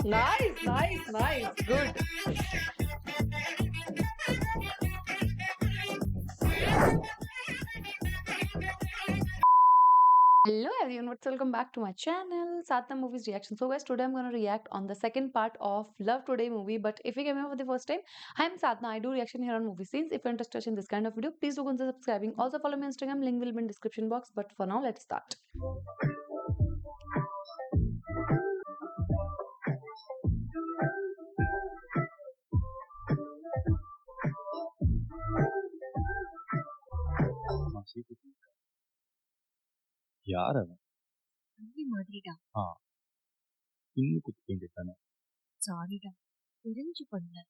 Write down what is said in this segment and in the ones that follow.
Nice, nice, nice. Good. Hello everyone, welcome back to my channel, Satnam Movies Reaction. So guys, today I'm going to react on the second part of Love Today movie. But if you came here for the first time, I'm Satna. I do reaction here on movie scenes. If you're interested in this kind of video, please do consider subscribing. Also follow me on Instagram, link will be in description box. But for now, let's start. சீட்டு யார் அவன்? அண்ணி மாதிரிடா. இன்னும் குத்துக்க வேண்டியதானே? சாரிடா, தெரிஞ்சு பண்ணல.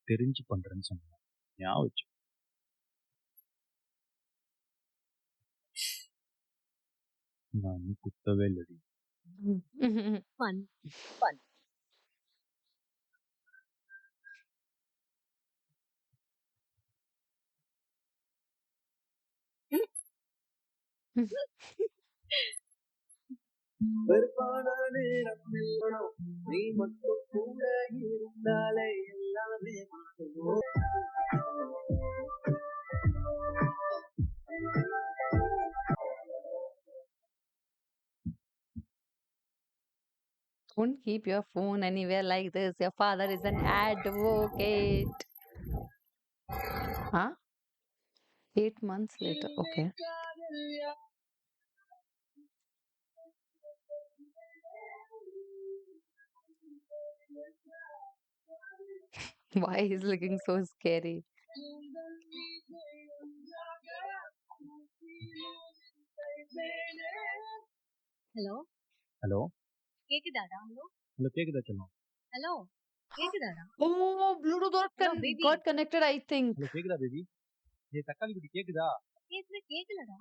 தெரிஞ்சு பண்றேன்னு சொன்னேன், ஞாபகம் வச்சு. நான் இன்னும் குத்தவே இல்லடி. Fun, fun. வெறுப்பான நேரம் எல்லாம் நீ மட்டும் கூட இருந்தாலே எல்லாமே மாறும். Don't keep your phone anywhere like this. Your father is an advocate. Huh? 8 months later. Okay. Why he's looking so scary? Hello hello கேக்குதாடா? ஹலோ ஹலோ, கேக்குதா சொல்லும்? ஹலோ கேக்குதாடா? Oh, Bluetooth Hello, baby. got connected, I think. Hello, கேக்குதா baby? ஏய் தக்காளி குட்டி, கேக்குதா? கேக்கலடா.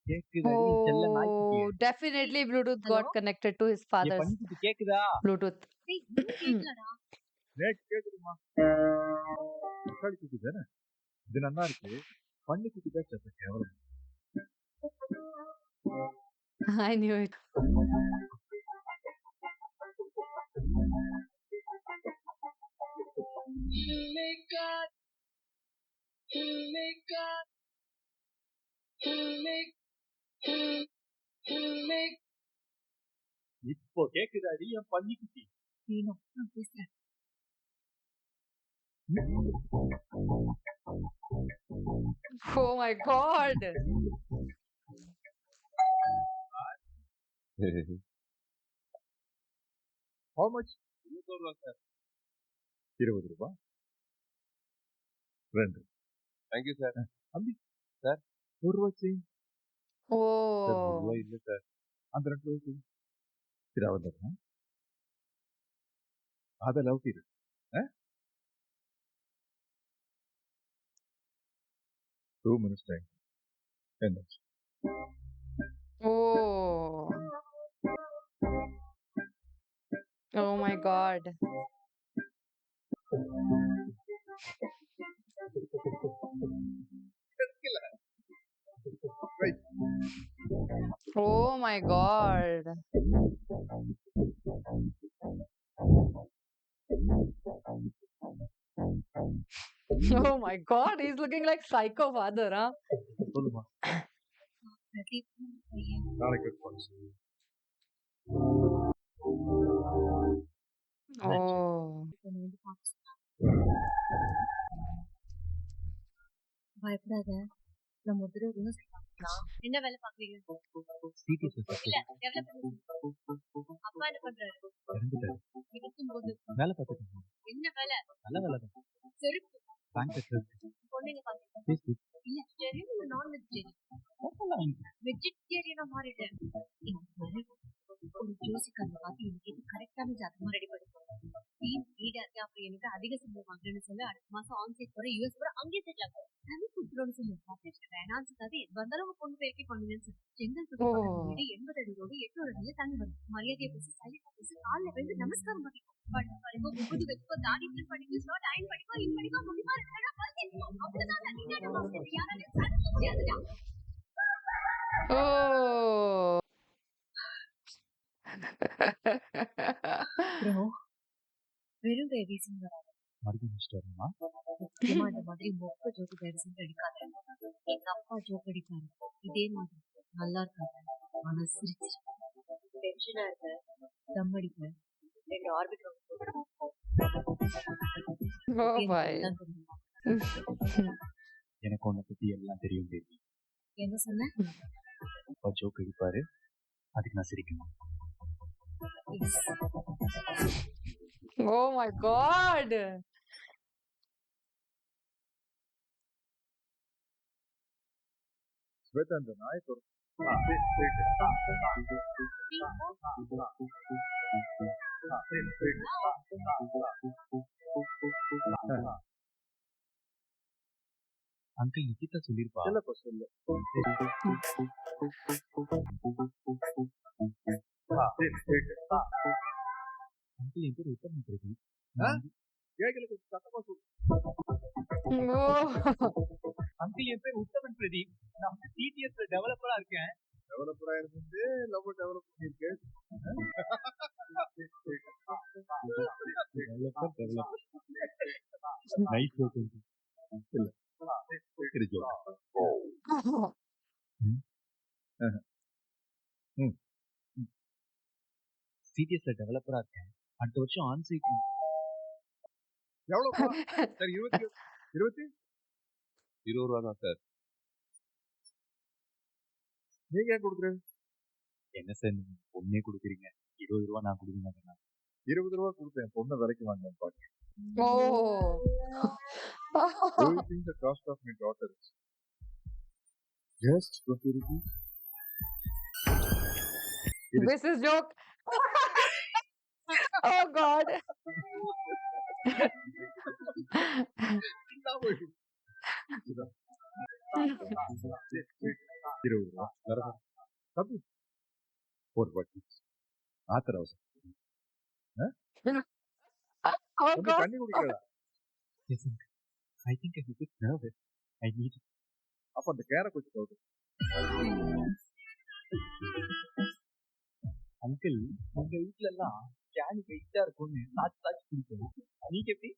கேக்குதாடி செல்ல நாய்க்குட்டி. Oh, definitely Bluetooth got Hello? connected to his ஏய் father's பன்னிக்குட்டி, கேக்குதா? Bluetooth. டேய் இன்னும் கேக்கலடா. ரேட் கேக்குதுமா? தக்காளி குட்டி தானே? இது நல்லா இருக்கு. பன்னிக்குட்டி தான் சத்த கேவலம். I knew it. இப்போ கேக்குதாடி என் பன்னிக்குட்டி? வேணும் நான் பேசுறேன். Oh my god. How much? 20 ரூபா சார். 20 ரூபா? 2. Thank you sir. அம்பி சார், 1 ரூபா சேஞ்ச். சார் 1 ரூபா Oh. இல்ல சார். அந்த 2 ரூபா சேஞ்ச். சரி அவ்வளோதான். அதை லவ் தீரு. 2 minutes time. என்னாச்சு? Oh. Oh my god. Oh my god. Oh my god, he's looking like psycho father, huh? சொல்லுமா, பிரதீப் பையன். நாளைக்கு இருப்பாங்க. Oh. உன்னை வந்து பார்க்க சொன்னான். பயப்படாத. நம்ம ஒரு தடவை ரிஹர்சல் பார்க்கலாம். என்ன வேலை பாக்குறீங்க? இல்ல டெவலப் அப்பா என்ன பண்றாரு? இருக்கும்போது வேலை பார்த்துட்டு என்ன வேலை? நல்ல வேலை தான். செருப்பு பேங்க் பொண்ணுங்க பாத்தீங்க. இல்ல வெஜிடேரியன் இல்ல நான் வெஜிடேரியன். வெஜிடேரியனா மாறிட்டேன். ஒரு ஜோசிக்காரனை பார்த்து எனக்கு இது கரெக்டான ஜாதகமா ரெடி பண்ணி டீம் லீடா இருக்கேன். அப்படி எனக்கு அதிக சம்பளம் வாங்குறேன்னு சொல்லி அடுத்த மாசம் ஆன்சைட் போற யூஎஸ் போற அங்கேயே செட்டில் ஆகும். தனி கொடுத்துருன்னு சொல்லி பார்த்துட்டு வேணாம்னு சொல்லாது எது வந்தாலும் உங்க பொண்ணு பேக்கி பண்ணுங்கன்னு சொல்லி செங்கல் சுத்தி பக்கத்து வீடு 80 அடி ரோடு 800 அடியில தண்ணி வரும். மரியாதையை பேசி சைலண்டா பேசி காலில் விழுந்து நமஸ்காரம் பண்ணிக்கும். படிப்போ முப்பது வச்சுக்கோ தாடி கிளிப் பண்ணிக்கோ ஸ்லாட் அயன் பண்ணிக்கோ இன் பண்ணிக்கோ முடியுமா இருக்கா பண்ணிக்கோ. அப்படிதான் தண்ணி யாராலையும் தடுக்க முடியாதுடா. Oh. அப்புறம் வெறும் டைரிஸ்ன்னு வராது. மறுபடியும் ஸ்டோரிமா முக்கியமா இந்த மாதிரி மொக்க ஜோக்கு டைரிஸ்ன்னு அடிக்காத. எங்க அப்பா ஜோக் அடிப்பாரு. இதே மாதிரி நல்லா இருக்காது. ஆனா சிரிச்சு டென்ஷனா இருக்க தம் அடிப்ப 2 ஆர்பிட் Oh boy. எனக்கு உன்னை பத்தி எல்லாம் தெரியும் தேவி. என்ன சொன்ன? அப்பா ஜோக் அடிப்பாரு, அதுக்கு நான் சிரிக்கணும். Oh my god. ஸ்வேதா அந்த நாயை அங்கிள் நிகிதா சொல்லிருப்பா. இல்லப்பா சொல்லு. அங்கிள் என் பேர் உத்தமன் பிரதீப். கேட்கல, கொஞ்சம் சத்தமா சொல்லு. Oh. அங்கிள் என் பேர் உத்தமன் பிரதீப். நான் டிடிஎஸ்ல டெவலப்பரா இருக்கேன். டெவலப்பரா இருந்து லவ் டெவலப் பண்ணிருக்கேன். Nice joke. இல்ல சரி ஜோக். சிடிஎஸ்ல டெவலப்பரா இருக்கேன். அடுத்த வருஷம் ஆன்சைட். எவ்வளவு சார்? 20 ரூபா தான் சார். நீங்க ஏன் கொடுக்குறேன்? என்ன சார் நீங்க பொண்ணே கொடுக்குறீங்க, 20 ரூபா நான் கொடுக்க மாட்டேன். 20 ரூபா கொடுத்தேன், பொண்ணை விலைக்கு வாங்க பாருங்க. Oh. Do you think the cost of my daughter is just 20 rupees? This is joke. Oh god. தம்பி ஒரு பாட்டி ஆத்திர அவசரம். Oh god. தண்ணி குடிக்கிறதா? I think I'm a bit nervous. I need it. அப்ப அந்த கேரை கொஞ்சம் கவுது. அங்கிள் உங்க வீட்ல எல்லாம் கேன் வெயிட்டா இருக்கும்னு சாச்சு குடிக்கணும். நீங்க எப்படி?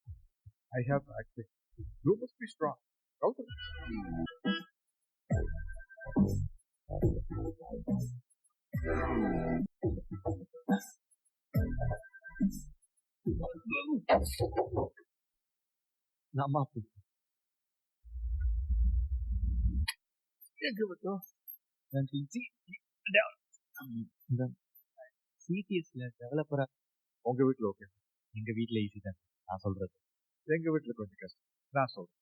I have access. You must be strong. கவுது. நாம சிடிஎஸ்ல டெவலப்பரா. உங்க வீட்டுல ஓகே, எங்க வீட்டுல ஈஸி தான். நான் சொல்றது எங்க வீட்டுல கொஞ்சம் கஷ்டம். நான் சொல்றேன்.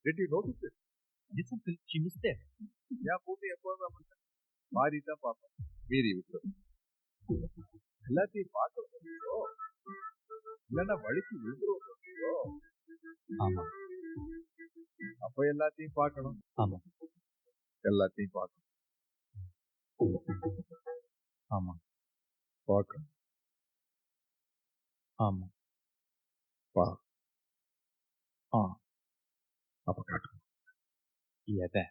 Did you notice it? Yes, uncle. She missed it. என் பொண்ணு எப்போதும் அப்படித்தான் மாறி தான் பார்ப்பேன். மீறி விட்டு எல்லாத்தையும் பார்க்க முடியும், இல்லைன்னா வலிக்கு விழுந்துருவோம். ஆமா, அப்ப எல்லாத்தையும் பார்க்கணும். ஆமா, எல்லாத்தையும் பார்க்கணும். ஆமா, பார்க்கணும். ஆமா, பா ஆ அப்ப காட்டணும். எதை?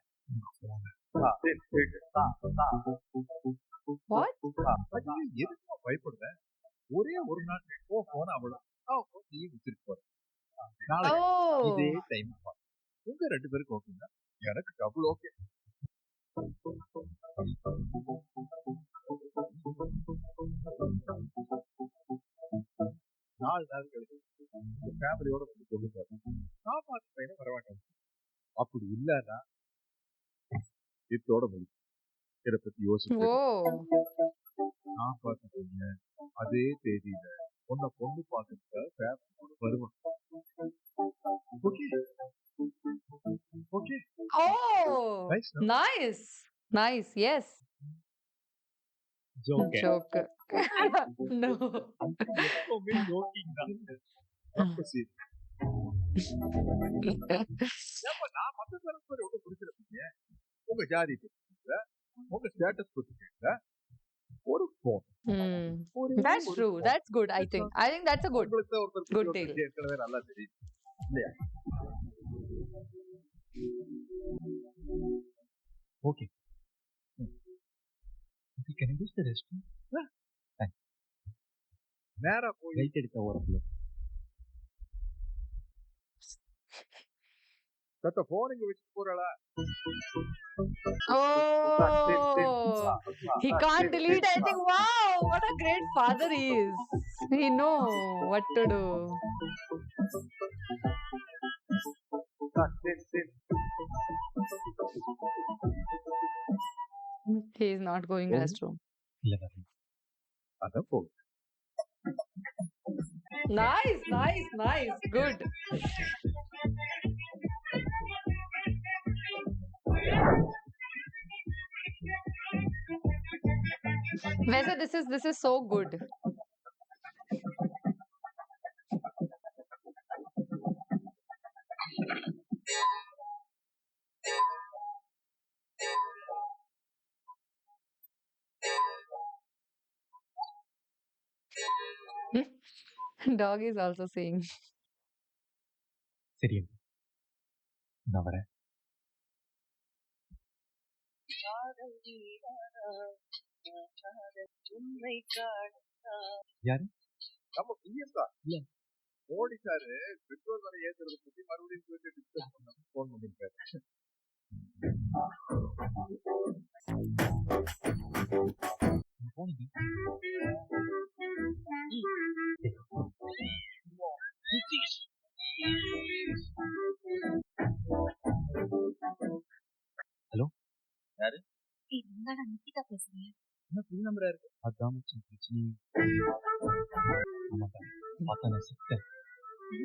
What? எதுக்கு பயப்படுறேன்? ஒரே ஒரு நாள் போன அவ்வளவு நீ வச்சிருக்க போற. நாளைக்கு Oh. இதே டைம் உங்க 2 பேருக்கு ஓகேங்க, எனக்கு டபுள் ஓகே. நாலு நாள் கழிச்சு ஃபேமிலியோட சொல்லுங்க, நான் பார்த்து பையனை வரவேண்டாம். அப்படி இல்லைன்னா இதோட முடியும். இதை பத்தி யோசிச்சு Oh. நான் பார்த்து பொண்ணு அதே தேதியில உன்னை பொண்ணு பார்க்கறதுக்காக ஃபேமிலியோட வருவான். Okay okay. Oh. Nice. Nice. Nice. Yes. Joke. Joke. No. எப்பவுமே ஜோக்கிங் தான். ரொம்ப சீரியஸ். ஏப்பா நான் மத்த தரப்பு ரொம்ப பிடிச்சிருப்பீங்க. உங்க ஜாதி பத்தி, உங்க ஸ்டேட்டஸ் பத்தி கேட்கல. ஒரு phone. That's true. That's good. I think that's a good good deal. ஏற்கனவே நல்லா தெரியும் இல்லையா? Okay, Can I use the restroom? Thanks. நேரா போய் லைட் எடுத்த ஓரத்துல கத்த போன் இங்க வச்சு போறடா. Oh, he can't delete. I think, wow, what a great father he is. He know what to do. He is not going restroom. இல்ல வரேன். அத போ. Nice, nice, nice. Good. Vesa, this is so good. Dog is also saying. சரி நான் வரேன். யாரு? நம்ம PS தான். இல்ல மோடி சார் பெட்ரோல் விலை ஏத்துறத பத்தி மறுபடியும் போயிட்டு டிஸ்கஸ் பண்ண போன் பண்ணிருக்காரு. போனீங்க ஹலோ யாரு? என்னடா நித்திகா பேசுறீங்க? என்ன புது நம்பரா இருக்கு? அதான் பிரச்சனை. ஆமாக்கா பார்த்தா நான் சிக்கன்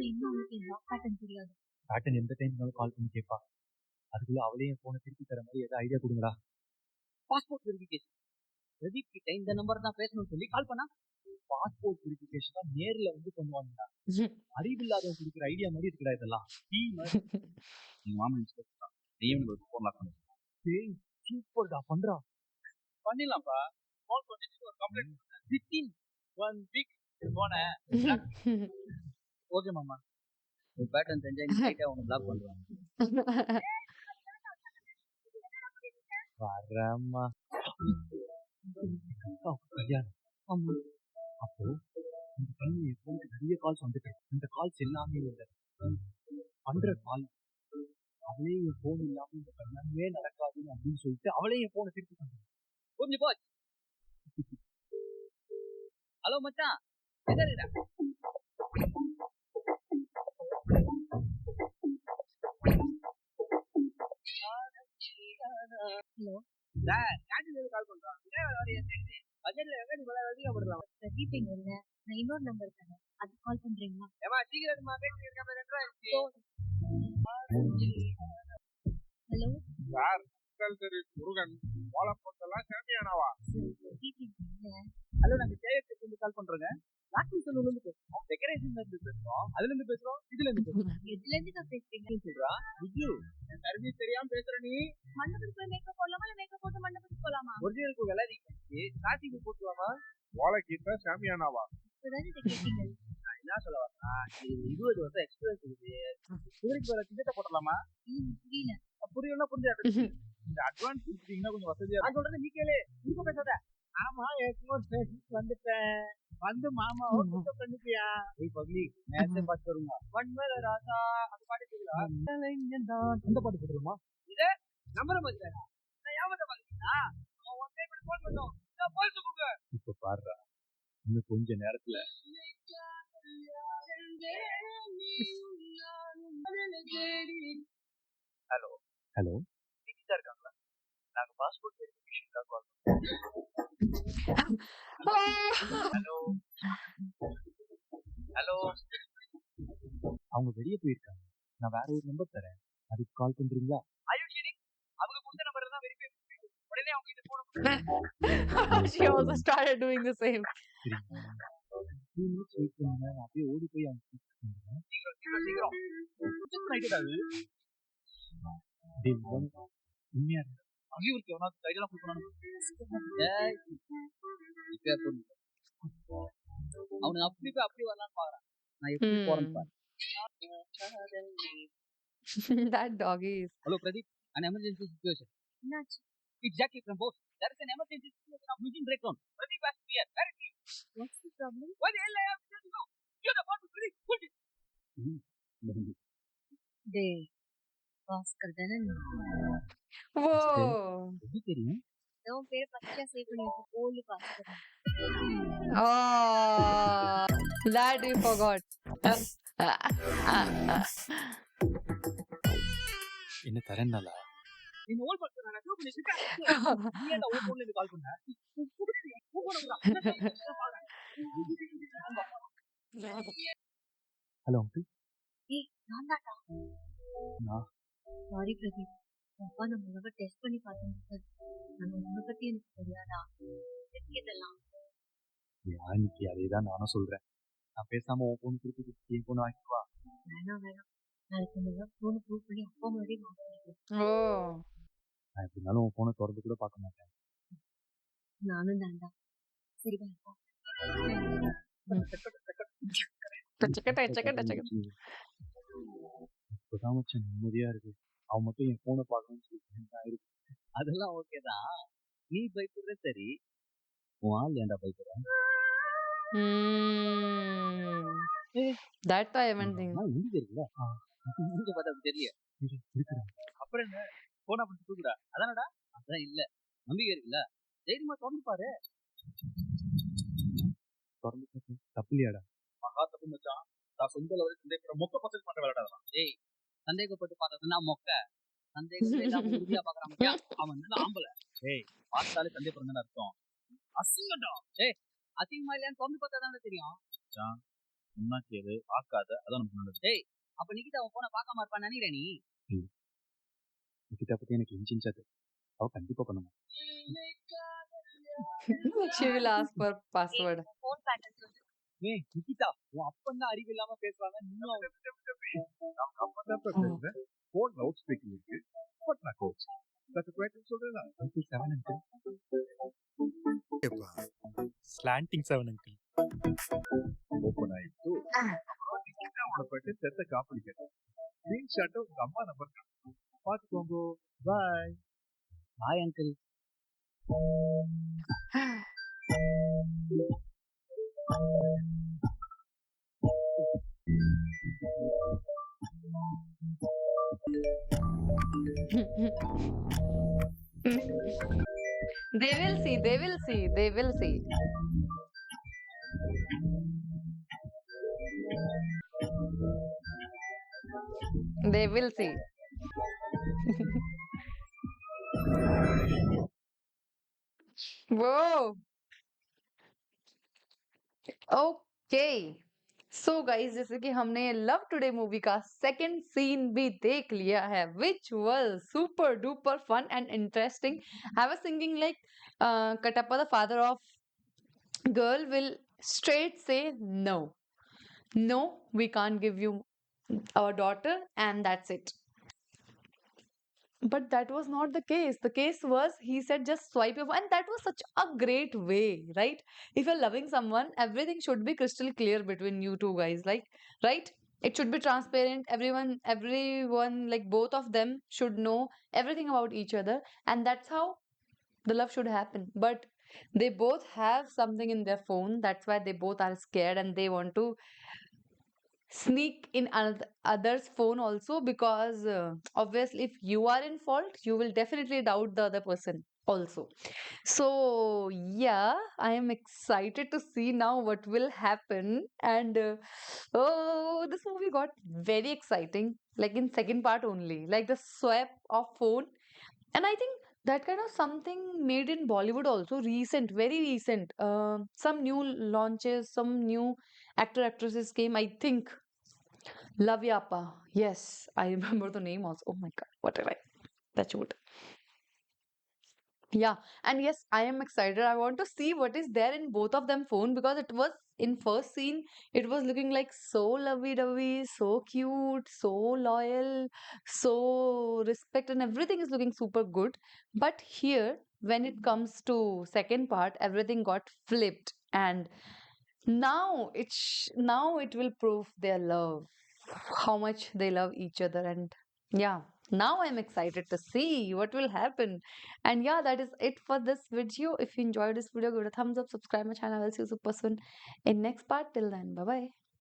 இன்னும் உங்களுக்கு லாக் பேட்டர்ன் தெரியாது. பேட்டன் எந்த டைம்னாலும் கால் பண்ணி கேட்பா. அதுக்குள்ள அவளே என் போனை திருப்பி தர மாதிரி ஏதாவது ஐடியா கொடுங்கடா. பாஸ்போர்ட் வெரிஃபிகேஷன் பிரதீப் கிட்ட இந்த நம்பர் தான் பேசணும்னு சொல்லி கால் பண்ணா. பாஸ்போர்ட் வெரிஃபிகேஷன் தான் நேர்ல வந்து பண்ணுவாங்கடா. அறிவில்லாதவங்க கொடுக்குற ஐடியா மாதிரி இருக்குடா இதெல்லாம். நீங்க மாமன் இன்ஸ்பெக்டர் நீயும் போன் லாக் பண்ணு. டேய் சூப்பர்டா பண்றா. பண்ணிடலாம்ப்பா. கால் பண்ணிட்டு ஒரு கம்ப்ளைண்ட் வித்தின் 1 வீக் போனே. ஓகே மாமா. ஒரு பேட்டர்ன் தெரிஞ்சா ரைட்டா உன்னை பிளாக் பண்றாங்க. வரமா கல்யாணம். ஆமா. அப்போ இந்த டைம் என் போனுக்கு நிறைய கால்ஸ் வந்துட்டு இந்த கால்ஸ் எல்லாமே இல்லை பண்ற கால் அவளே என் போன் இல்லாம இந்த கல்யாணமே நடக்காதுன்னு அப்படின்னு சொல்லிட்டு அவளே என் போனை திருப்பி பண்றாங்க. புரிஞ்சு போச்சு. ஹலோ மச்சான் எங்க இருக்கா? ஹலோ கேண்டீன்ல கால் பண்றான். பட்ஜெட்ல எங்க நீ அதிகப்படுறலாம். பிரதீப் எங்க இல்ல, நான் இன்னொரு நம்பர் தரேன், அது கால் பண்றீங்களா? ஏமா சீக்கிரமா பேசி இருக்காம 2 ஆயிடுச்சு. ஹலோ சார் சரி முருகன் கோலப்பொட்டெல்லாம் சாமியானவா? பிரதீப் எங்க இல்ல. ஹலோ நாங்க ஜெயத்துக்கு இருந்து கால் பண்றோங்க. லாக்கிங் சலூன்ல இருந்து பேசுறோம். டெக்கரேஷன்ல இருந்து பேசுறோம். அதுல இருந்து பேசுறோம். இதுல இருந்து பேசுறோம். எதுல இருந்து தான் பேசுறீங்க? சொல்றா விஜு என் சர்வீஸ் தெரியாம பேசுற நீ. மண்டபத்துக்கு போய் மேக்கப் போடலாமா இல்ல மேக்கப் போட்டு மண்டபத்துக்கு போலாமா? ஒரிஜினலுக்கு விலை நீக்கி ஸ்டார்டிங் போட்டுவாமா? கோலக்கீட்ட சாமியானவா? இப்பதான் இதை கேட்டீங்க. நான் என்ன சொல்ல வரேன்னா, இது 20 வருஷம் எக்ஸ்பீரியன்ஸ் இருக்கு. குதிரைக்கு வேற டிக்கெட்டை போட்டலாமா? புரியல. புரியலன்னா புரிஞ்சாது. இந்த அட்வான்ஸ் கொடுத்தீங்கன்னா கொஞ்சம் வசதியா. நான் சொல்றது நீ கேளு. நீங்க பேசாத. ஆமா ஏற்கனவே பேசிட்டு வந்துட்டேன். வந்து மாமாவை பிக்கப் பண்ணிட்டியா? ஏய் பப்ளி நேரத்தை பார்த்து வருங்க. ஒன்மேல ராசா அந்த பாட்டு கேக்குதா? அந்த பாட்டு போட்டுருமா? இதே நம்பரை மாத்திட்டாரா? நான் ஏமாத்த பாத்தீங்களா? அவன் ஒன் டைம் ஃபோன் பண்ணோம். நான் போயிட்டு கொடுங்க. இப்ப பாருடா இன்னும் கொஞ்ச நேரத்துல ஹலோ ஹலோ நிக்கிதா இருக்காங்களா? நாங்க பாஸ்போர்ட் வெரிஃபிகேஷனுக்காக கால் ஹலோ ஹலோ அவங்க வெளியே போயிருக்காங்க. நான் வேற ஒரு நம்பர் தரேன், அதுக்கு கால் பண்றீங்களா? ஆயுஷினி அவங்க கொடுத்த நம்பர் தான் வெரிஃபை உடனே அவங்க கிட்ட phone. She also started doing the same. நான் அப்படியே ஓடி போய் அவங்க சீக்கிரம் உண்மையா இவருக்கு எவனா கைடெல்லாம் கொடுக்கணும். அவனுக்கு அப்படி போய் அப்படி வரலான்னு பாக்குறான். நான் எப்படி போறேன்னு பாரு. That doggy is. Hello Pradeep, an emergency situation. என்னாச்சு? It's Jackie from boss. There is an emergency situation. Mission breakdown. Very fast here. Very quick. What's the problem? Why the hell I have to go? You're the one who's very good. டேய் பாஸ்கர் தானே நீ? Whoa. எப்படி தெரியும்? உன் பேரை பச்சையா save பண்ணி வச்சு போலி Bhaskar. Oh, that we forgot. என்ன தரேன்னாலா? இந்த ஓல் பக்கம் நான் சேவ் பண்ணி வச்சிருக்கேன். நீ ஏன்டா உன் போன்ல இருந்து கால் பண்ண? Hello uncle. ஏய் நான் தான்டா. நான் சாரி பிரதீப். அப்பா நம்ம உலக டெஸ்ட் பண்ணி பார்த்தோம். நம்ம உன்னை பத்தி எனக்கு தெரியாதா? இதெல்லாம் யானிக்கு அதே தான் நானும் சொல்றேன். நான் பேசாம உன் பொண்ணு திருப்பி என் பொண்ணு வாங்கிட்டு வா. வேணாம் வேணாம். நாளைக்கு நம்ம ஃபோனை ப்ரூவ் பண்ணி அப்பா முன்னாடி வாங்கிக்கலாம். Oh. நான் எப்படி இருந்தாலும் உன் பொண்ணை திறந்து கூட பார்க்க மாட்டேன். நானும் தான்டா. சரி வா. இப்பதான் வச்ச நிம்மதியா இருக்கு. அவன் மட்டும் என் போனை பார்க்கணும்னு சொல்லிட்டு இருக்கு. அதெல்லாம் ஓகே தான். நீ பயப்படுற சரி. உன் ஆள் ஏன்டா பயப்படுறேன்? That I haven't think. இங்க இருக்குல்ல? இங்க பார்த்தா அப்படி தெரியல. இருக்கிறேன். அப்புறம் என்ன? போனா அப்படி தூக்குடா. அதானடா? அதான் இல்ல. நம்பிக்கை இருக்குல்ல? தைரியமா திறந்து பாரு. திறந்து பார்த்து தப்பு இல்லையாடா? மகா தப்பு மச்சான். நான் சொந்த லெவலில் சந்தேகப்படுற மொக்க பசங்க பண்ண விளையாடாதான். ஏய் சந்தேகப்பட்டு பார்த்ததுன்னா மொக்க. சந்தேகம் இல்லாம உறுதியா பாக்குறான் மச்சான். அவன் நல்ல ஆம்பளை. ஏய் பார்த்தாலே சந்தேகப்படுறதுன்னு அர்த்தம். அசிங்கடா. ஏய் அசிங்கமா இல்லையான்னு திறந்து பார்த்தா தானே தெரியும். மச்சான் சொன்னா கேளு, பார்க்காத, அதான் நமக்கு நல்லது. ஏய் அப்ப நிக்கிதா அவன் போன பார்க்காம இருப்பான்னு நினைக்கிறேன் நீ. நிக்கிதா பத்தி எனக்கு இன்ச்சின்ச்சா தெரியும். அவ கண்டிப்பா பண்ணுமா? She will ask for password. Phone pattern சொல்லு. ஏய் நிக்கிதா உன் அப்பன் தான் அறிவு இல்லாம பேசுறாங்க. இன்னும் போன் லவுட் ஸ்பீக்கர் இருக்கு. பட் நான் கோச். சற்று குவைட் சொல்றேன். Uncle 7 uncle. Slanting 7 uncle. Open ஆயிடுச்சு. அப்புறம் நிக்கிதாவோட போயிட்டு செத்த காப்பி கேட்டேன். ஸ்கிரீன் ஷாட் உங்க அம்மா நம்பர் பாத்துக்கோங்க. Bye. Bye uncle. They will see, they will see, they will see. They will see. Whoa. Okay. So guys जैसे कि हमने लव टुडे मूवी का सेकंड सीन भी देख लिया है which was super duper fun and interesting I was thinking like Katappa the father of girl will straight say no we can't give you our daughter and that's it. But that was not the case. The case was he said just swipe your and that was such a great way, right? If you're loving someone, everything should be crystal clear between you two guys, like right? It should be transparent. Everyone, like both of them should know everything about each other, and that's how the love should happen. But they both have something in their phone. That's why they both are scared and they want to sneak in other's phone also because obviously if you are in fault you will definitely doubt the other person also. So yeah, I am excited to see now what will happen. And oh, this movie got very exciting like in second part only, like the swap of phone. And I think that kind of something made in Bollywood also recent, very recent. Some new launches, some new actresses came. I think Lavyapa. Yes, I remember the name also. Oh my god, what did I? That's what. Yeah, and yes, I am excited. I want to see what is there in both of them phone because it was in first scene, it was looking like so lovey-dovey, so cute, so loyal, so respect, and everything is looking super good. But here, when it comes to second part, everything got flipped, and now it will prove their love, how much they love each other, and yeah. Now I'm excited to see what will happen. And yeah, that is it for this video. If you enjoyed this video, give it a thumbs up, subscribe my channel. I'll see you super soon in next part. Till then, bye bye.